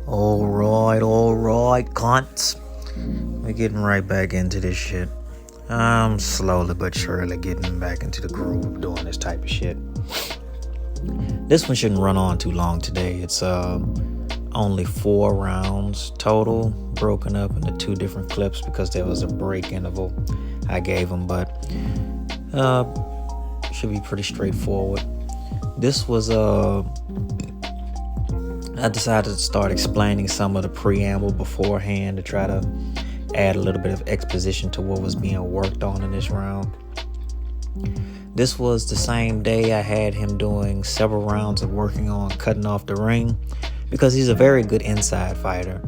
Alright, cunts. We're getting right back into this shit. I'm slowly but surely getting back into the groove of doing this type of shit. This one shouldn't run on too long today. It's only 4 rounds total, broken up into 2 different clips because there was a break interval I gave them, but should be pretty straightforward. This was I decided to start explaining some of the preamble beforehand to try to add a little bit of exposition to what was being worked on in this round. This was the same day I had him doing several rounds of working on cutting off the ring, because he's a very good inside fighter,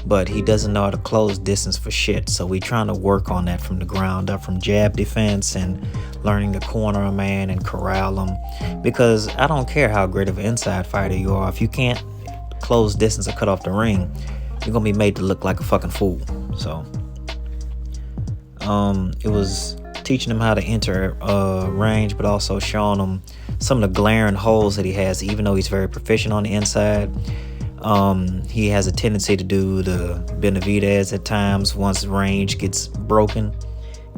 but he doesn't know how to close distance for shit. So we trying to work on that from the ground up, from jab defense and learning to corner a man and corral him. Because I don't care how great of an inside fighter you are, if you can't close distance or cut off the ring, you're gonna be made to look like a fucking fool. So it was teaching him how to enter range, but also showing him some of the glaring holes that he has. Even though he's very proficient on the inside, he has a tendency to do the Benavidez at times once range gets broken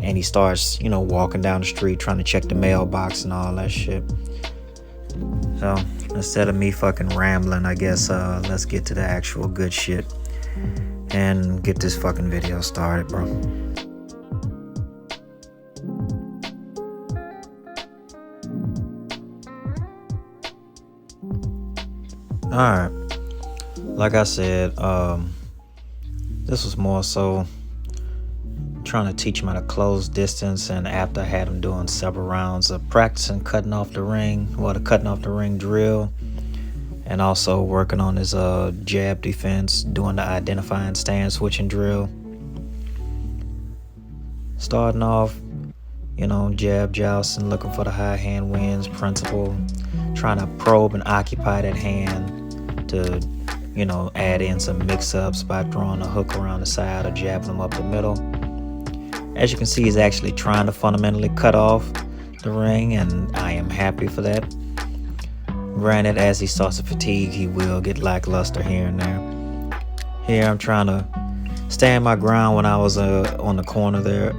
and he starts, walking down the street trying to check the mailbox and all that shit. So instead of me fucking rambling, I guess let's get to the actual good shit and get this fucking video started, bro. Alright, like I said, this was more so trying to teach him how to close distance, and after I had him doing several rounds of practicing cutting off the ring, the cutting off the ring drill, and also working on his jab defense, doing the identifying stand switching drill. Starting off, jab jousting, looking for the high hand wins principle, trying to probe and occupy that hand to, add in some mix-ups by throwing a hook around the side or jabbing them up the middle. As you can see, he's actually trying to fundamentally cut off the ring, and I am happy for that. Granted, as he starts to fatigue, he will get lackluster here and there. Here, I'm trying to stand my ground when I was on the corner there.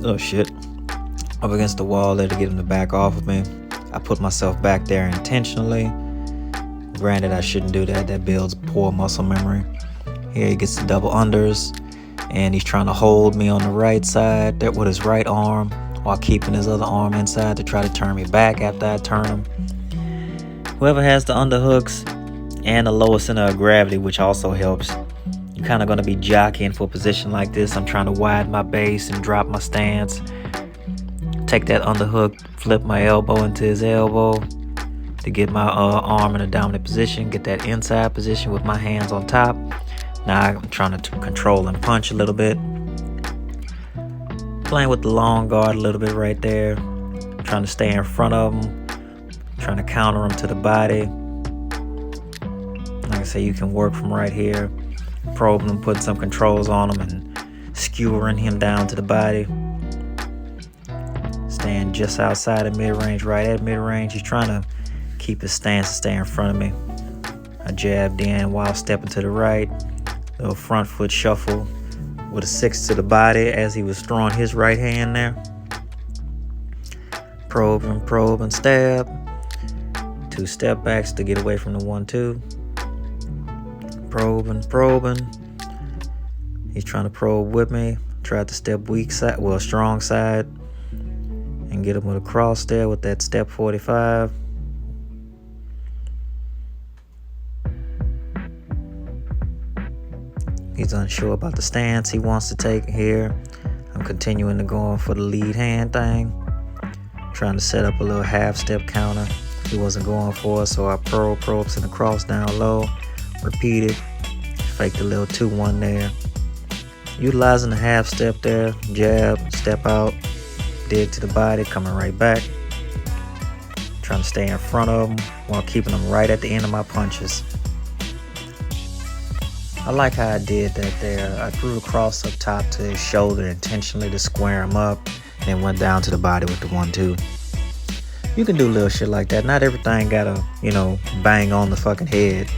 Oh, shit. Up against the wall there to get him to back off of me. I put myself back there intentionally. Granted, I shouldn't do that. That builds poor muscle memory. Here, he gets the double unders, and he's trying to hold me on the right side there with his right arm while keeping his other arm inside to try to turn me back after I turn him. Whoever has the underhooks and the lower center of gravity, which also helps, you're kind of going to be jockeying for a position like this. I'm trying to widen my base and drop my stance. Take that underhook, flip my elbow into his elbow to get my arm in a dominant position, get that inside position with my hands on top. Now I'm trying to control and punch a little bit. Playing with the long guard a little bit right there. Trying to stay in front of him. Trying to counter him to the body. Like I say, you can work from right here. Probing him, putting some controls on him and skewering him down to the body. Staying just outside of mid-range, right at mid-range. He's trying to keep his stance and stay in front of me. I jabbed in while stepping to the right. Little front foot shuffle with a 6 to the body as he was throwing his right hand there. Probe and stab. 2 step backs to get away from the 1-2. Probing. He's trying to probe with me. Tried to step strong side. And get him with a cross there with that step 45. He's unsure about the stance he wants to take here. I'm continuing to go for the lead hand thing. Trying to set up a little half step counter. He wasn't going for it, so I probes and the cross down low. Repeated. Faked a little 2-1 there. Utilizing the half step there. Jab, step out. Dig to the body, coming right back. Trying to stay in front of him while keeping him right at the end of my punches. I like how I did that there. I threw the cross up top to his shoulder intentionally to square him up, and then went down to the body with the 1-2. You can do little shit like that. Not everything gotta, bang on the fucking head.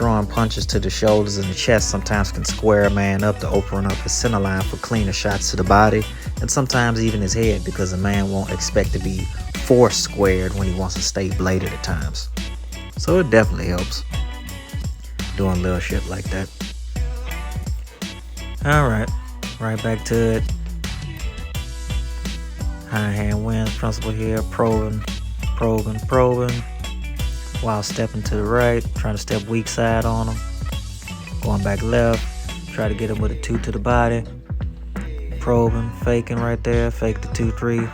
Throwing punches to the shoulders and the chest sometimes can square a man up to open up his center line for cleaner shots to the body, and sometimes even his head, because a man won't expect to be force squared when he wants to stay bladed at times. So it definitely helps doing little shit like that. Alright, right back to it. High hand wins principle here, probing, while stepping to the right, trying to step weak side on him. Going back left, try to get him with a 2 to the body. Probing, faking right there, fake the 2-3.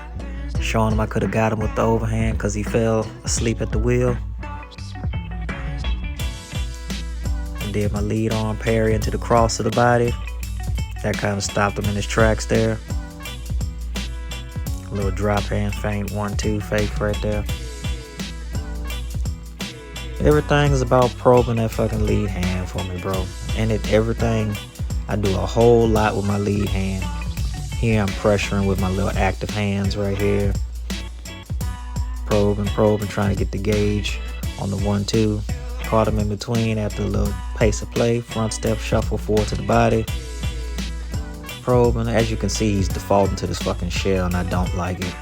Showing him I could have got him with the overhand because he fell asleep at the wheel. And did my lead arm parry into the cross of the body. That kind of stopped him in his tracks there. A little drop hand feint, 1-2 fake right there. Everything is about probing that fucking lead hand for me, bro. And everything, I do a whole lot with my lead hand. Here I'm pressuring with my little active hands right here. Probing, trying to get the gauge on the 1-2. Caught him in between after a little pace of play. Front step, shuffle forward to the body. Probing, as you can see, he's defaulting to this fucking shell and I don't like it.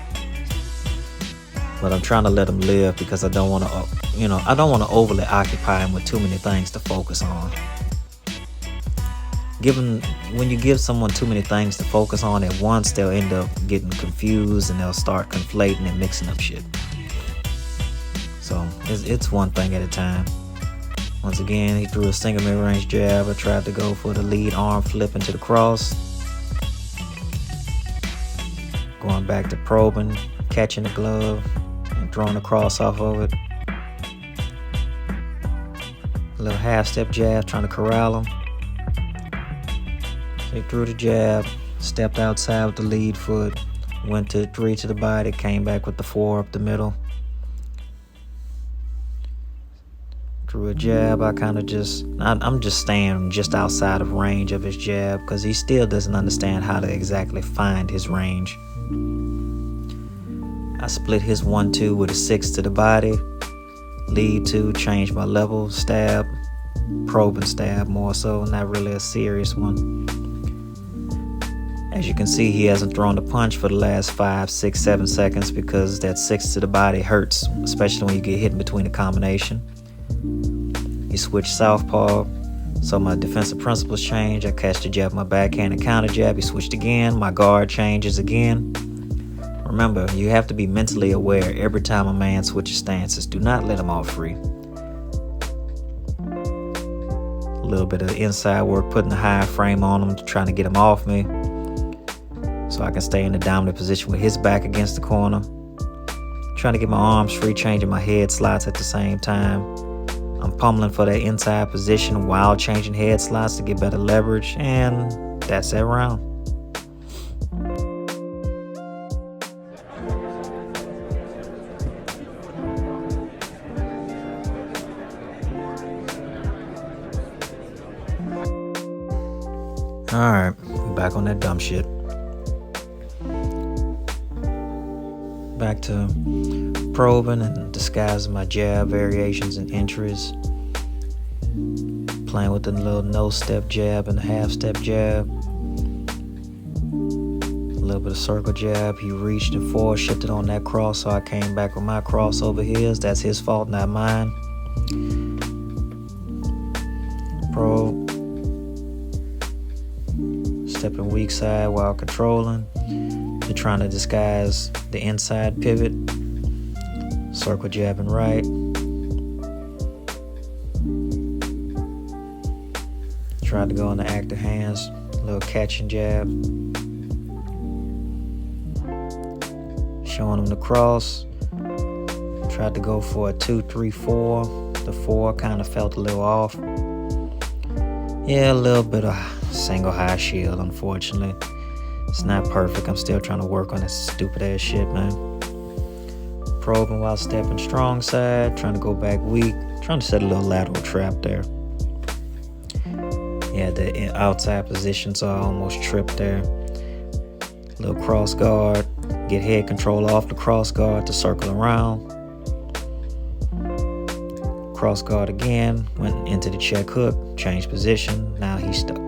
But I'm trying to let him live because I don't want to, I don't want to overly occupy him with too many things to focus on. When you give someone too many things to focus on at once, they'll end up getting confused and they'll start conflating and mixing up shit. So it's one thing at a time. Once again, he threw a single mid-range jab. I tried to go for the lead arm flip into the cross. Going back to probing, catching the glove, and throwing the cross off of it. A little half-step jab, trying to corral him. He threw the jab, stepped outside with the lead foot, went to 3 to the body, came back with the 4 up the middle. Threw a jab, I'm just staying just outside of range of his jab because he still doesn't understand how to exactly find his range. I split his 1-2 with a 6 to the body, lead 2, change my level, stab, probe and stab more so, not really a serious one. As you can see, he hasn't thrown a punch for the last 5, 6, 7 seconds because that 6 to the body hurts, especially when you get hit in between the combination. He switched southpaw, so my defensive principles change. I catch the jab, my backhand and counter jab. He switched again. My guard changes again. Remember, you have to be mentally aware every time a man switches stances. Do not let him off free. A little bit of inside work, putting the high frame on him, trying to get him off me so I can stay in the dominant position with his back against the corner. Trying to get my arms free, changing my head slots at the same time. I'm pummeling for that inside position while changing head slots to get better leverage, and that's that round. Alright, we're back on that dumb shit. Back to probing and disguising my jab variations and entries. Playing with the little no-step jab and the half-step jab. A little bit of circle jab. He reached and forward shifted on that cross, so I came back with my cross over his. That's his fault, not mine. Probe. Stepping weak side while controlling. You're trying to disguise the inside pivot. Circle jabbing right. Tried to go on the active hands. A little catching jab. Showing him the cross. Tried to go for a 2-3-4. The 4 kind of felt a little off. Yeah, a little bit of single high shield, unfortunately. It's not perfect. I'm still trying to work on this stupid ass shit, man. Probing while stepping strong side, trying to go back weak, trying to set a little lateral trap there. Yeah, the outside position, so I almost tripped there. Little cross guard, get head control off the cross guard to circle around. Cross guard again, went into the check hook, changed position, now he's stuck.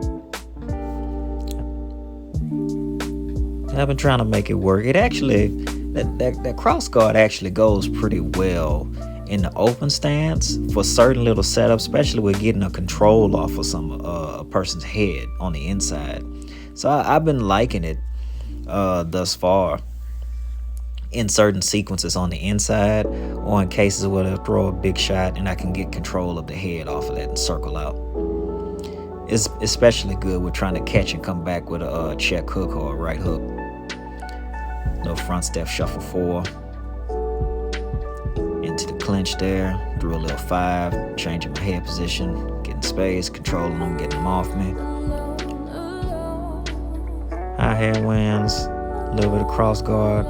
I've been trying to make it work. It actually, that cross guard actually goes pretty well in the open stance for certain little setups, especially with getting a control off of a person's head on the inside. So I've been liking it thus far in certain sequences on the inside, or in cases where I throw a big shot and I can get control of the head off of that and circle out. It's especially good with trying to catch and come back with a check hook or a right hook. Little front step shuffle 4 into the clinch there, through a little 5, changing my head position, getting space, controlling them, getting them off me. High hand wins, a little bit of cross guard,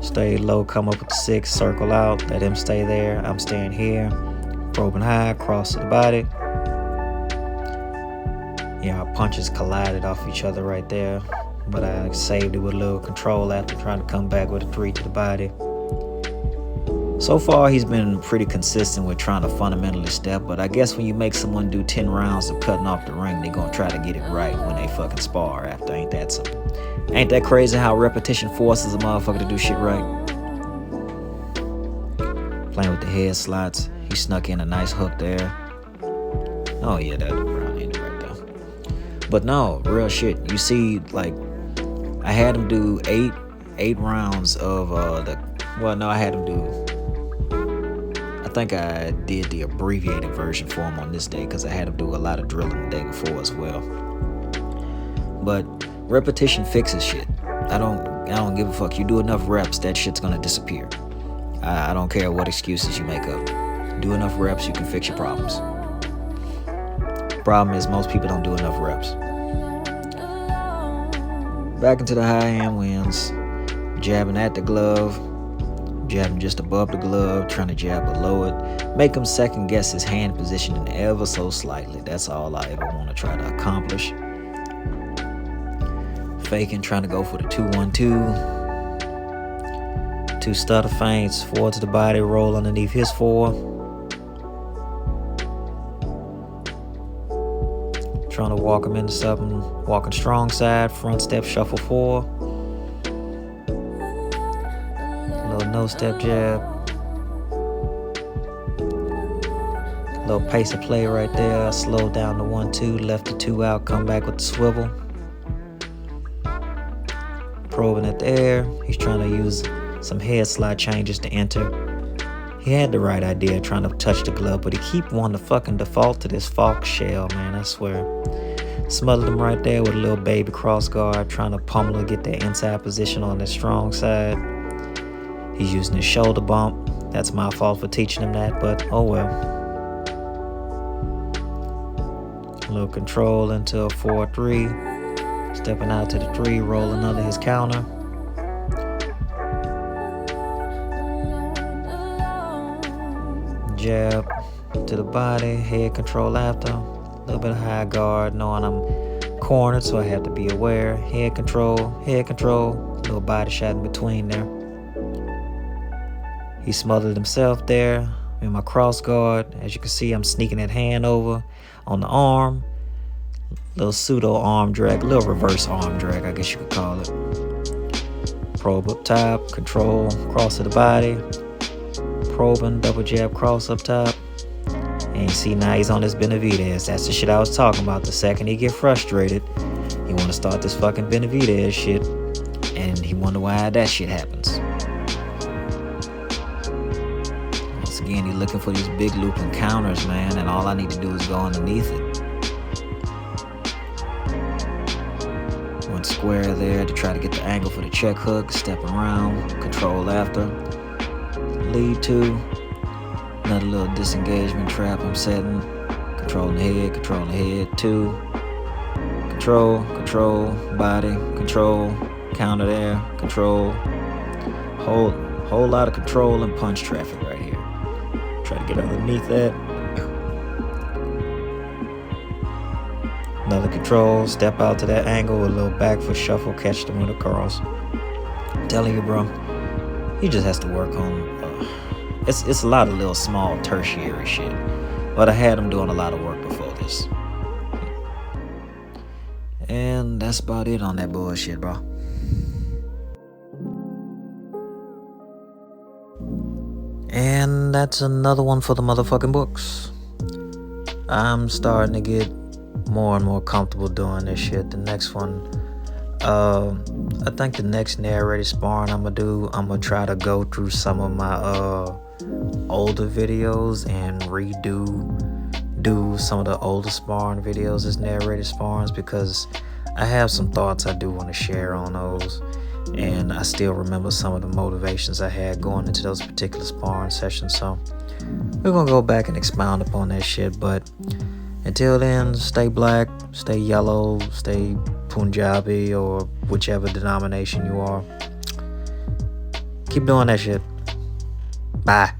stay low, come up with the 6, circle out, let him stay there, I'm staying here, probing high, cross to the body. Yeah, our punches collided off each other right there, but I saved it with a little control after trying to come back with a 3 to the body. So far, he's been pretty consistent with trying to fundamentally step, but I guess when you make someone do 10 rounds of cutting off the ring, they're gonna try to get it right when they fucking spar after. Ain't that something? Ain't that crazy how repetition forces a motherfucker to do shit right? Playing with the head slots, he snuck in a nice hook there. Oh yeah, that round ended right there. But no, real shit. You see, like, I had him do eight rounds of I had him do, I think I did the abbreviated version for him on this day because I had him do a lot of drilling the day before as well. But repetition fixes shit. I don't give a fuck. You do enough reps, that shit's gonna disappear. I don't care what excuses you make up. Do enough reps, you can fix your problems. Problem is most people don't do enough reps. Back into the high hand wins, jabbing at the glove, jabbing just above the glove, trying to jab below it. Make him second guess his hand positioning ever so slightly. That's all I ever want to try to accomplish. Faking, trying to go for the 2-1-2. 2 stutter feints, 4 to the body, roll underneath his 4. Trying to walk him into something, walking strong side, front step, shuffle 4. Little no step jab. Little pace of play right there. Slow down to 1-2, left the 2 out, come back with the swivel. Probing at the air. He's trying to use some head slide changes to enter. He had the right idea trying to touch the glove, but he keep wanting to fucking default to this falk shell, man, I swear. Smothered him right there with a little baby cross guard, trying to pummel to get that inside position on the strong side. He's using his shoulder bump. That's my fault for teaching him that, but oh well. A little control into a 4-3. Stepping out to the 3, rolling under his counter. Jab to the body, head control after. A little bit of high guard, knowing I'm cornered, so I have to be aware. Head control, little body shot in between there. He smothered himself there in my cross guard. As you can see, I'm sneaking that hand over on the arm. Little pseudo arm drag, little reverse arm drag, I guess you could call it. Probe up top, control, cross to the body. Probing, double jab, cross up top. And you see now he's on this Benavidez. That's the shit I was talking about. The second he get frustrated, he want to start this fucking Benavidez shit. And he wonder why that shit happens. Once again, he's looking for these big looping counters, man. And all I need to do is go underneath it. Went square there to try to get the angle for the check hook. Step around, control after. Lead 2. Another little disengagement trap I'm setting. Controlling the head, 2. Control, body, control, counter there, control. Whole lot of control and punch traffic right here. Try to get underneath that. Another control, step out to that angle with a little back foot shuffle, catch them with a cross. I'm telling you, bro, he just has to work on It's a lot of little small tertiary shit. But I had them doing a lot of work before this. And that's about it on that bullshit, bro. And that's another one for the motherfucking books. I'm starting to get more and more comfortable doing this shit. The next one, I think the next narrated sparring I'm gonna try to go through some of my older videos and do some of the older sparring videos as narrated sparrings, because I have some thoughts I do want to share on those, and I still remember some of the motivations I had going into those particular sparring sessions. So we're gonna go back and expound upon that shit. But until then, stay black, stay yellow, stay Punjabi, or whichever denomination you are. Keep doing that shit. Bye.